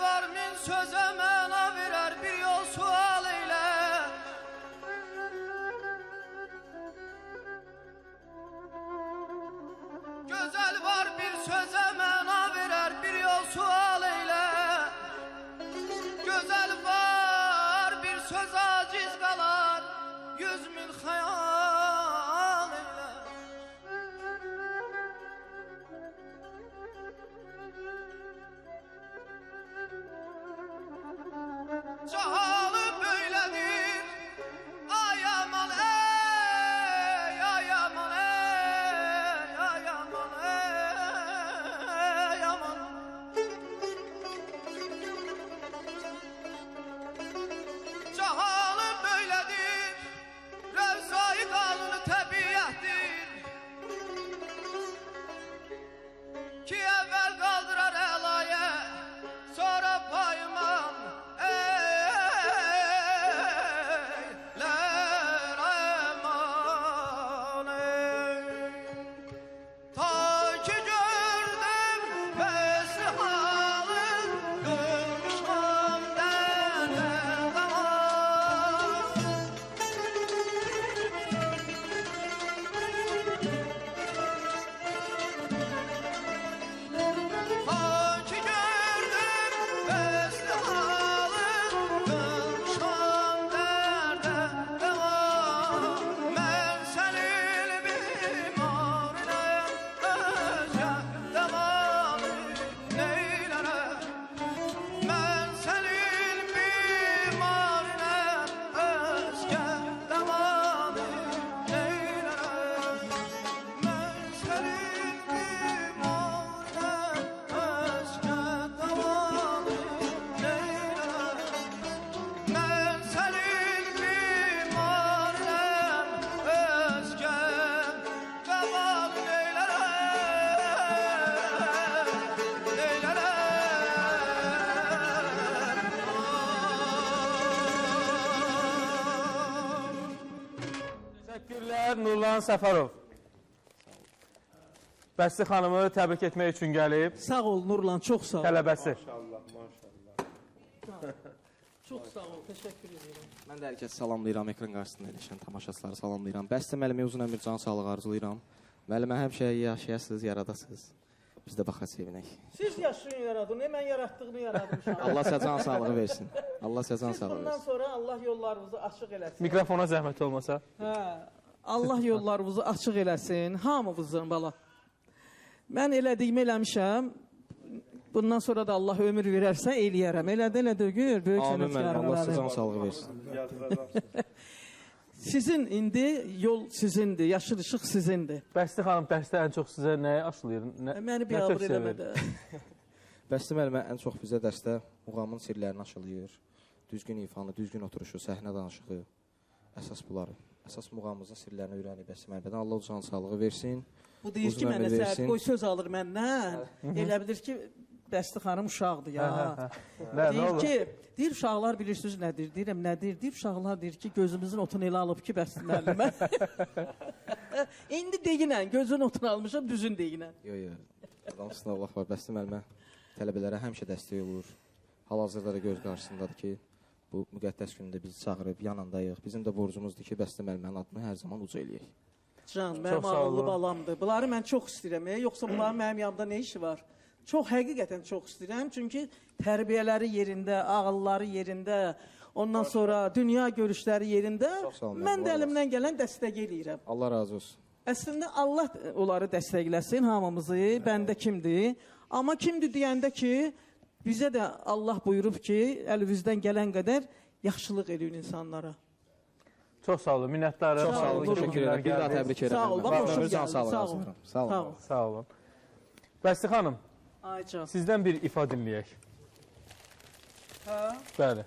var min sözə məna verər bir yol sual elə. Gözəl var bir sözə məna verər bir yol sual elə. Gözəl var bir söz aciz qalar 100.000 xəyal elə. Cahalı böylədir ay aman ey, ay aman ey, ay aman ey, aman. Cahalı böylədir, rəvzayı qanunu təbiətdir ki əvvəl qaldırar əlayə, sonra payman eylər əman ey. Ta ki gördüm bəzi halı, qılmışam dərdə daman. Ta ki gördüm bəzi halı, qılmışam dərdə daman. Mən sənin bimarinəm, özgə dəmanı neylərəm. Mən sənin bimarinəm, özgə dəmanı neylərəm. Mən sənin bimarinəm, özgə dəmanı neylərəm. Mən sənin bimarinəm, özgə dəmanı Təşəkkürlər Nurlan Səfərov. Bəsti xanımı təbrik etmək üçün gəlib. Sağ ol Nurlan, çox sağ ol. Tələbəsi. Çox sağ ol, təşəkkür edirəm. Mən də hər kəsi salamlayıram, ekran qarşısında eləyən tamaşaçıları salamlayıram. Bəsti müəllimə uzun ömür, can sağlıq arzulayıram. Müəllimə həmişə yaşayasınız, yaradasınız. Biz də baxa sevinək. Siz yaşayın yaradın, mən yaratdığını yaratmışam. Allah sizə can sağlığı versin. Allah sizə can Siz sağlığı bundan versin. sonra Allah yollarınızı açıq eləsin. Mikrofona zəhmət olmasa. Hə, Allah yollarınızı açıq eləsin, hamımızın bala. Mən elədiyimi eləmişəm. Bundan sonra da Allah ömür verərsə eləyərəm. Elə də gör, böyük Amin müəllim, Allah sizə sənətkarım. can sağlığı versin. Sizin indi yol sizindir, yaşıl işıq sizindir. Bəsti xanım dərsdə ən çox sizə nəyi aşılayır? Məni biabır eləmədə. Bəsti müəllimə ən çox bizə dərsdə muğamın sirlərini aşılayır. Düzgün ifanı, düzgün oturuşu, səhnə danışığı. Əsas bunları. Əsas muğamımızın sirlərini öyrənib Bəsti müəllimdən. Allah can sağlığı versin. Bu deyir ki, mənə səhət qoy söz alır məndən. Elə bilir ki, Bəsti xanım uşaqdır ya. Deyir ki, deyir uşaqlar bilirsiniz nədir? Deyirəm nədir? Deyir uşaqlar deyir ki, gözümüzün otunu elə alıb ki, Bəsti müəllimə. İndi deyinən, gözün otunu almışam, düzün deyinən. Yox, hamısına Allah var. Bəsti müəllimə tələbələrə həmişə dəstək olur. Hal-hazırda da göz qarşısındadır ki, bu müqəddəs gündə bizi çağırıb, yanındayıq. Bizim də borcumuzdur ki, Bəsti müəllimənin adını hər zaman uca eləyək. Can, mənim ağıllı balamdır. Bunları mən çox istəyirəm. Yoxsa bunların mənim yanımda nə işi var? Çox həqiqətən çox istəyirəm. Çünki tərbiyələri yerində, ağılları yerində, ondan sonra dünya görüşləri yerində. Mən də əlimdən gələn dəstək eləyirəm. Allah razı olsun. Əslində Allah onları dəstəkləsin hamımızı. Bəndə kimdir? Amma kimdir deyəndə ki, bizə də Allah buyurub ki, əlinizdən gələn qədər yaxşılıq eləyin insanlara. Çox sağ olun, minnətdarım. Çox sağ olun, təşəkkür edirəm. Bir daha təbrik edirəm. Sağ ol, bax xoşum gəldi. Sağ olun. Sağ ol. Sağ olun. Bəsti xanım, Ay can. sizdən bir ifa dinləyək. Hə? Bəli.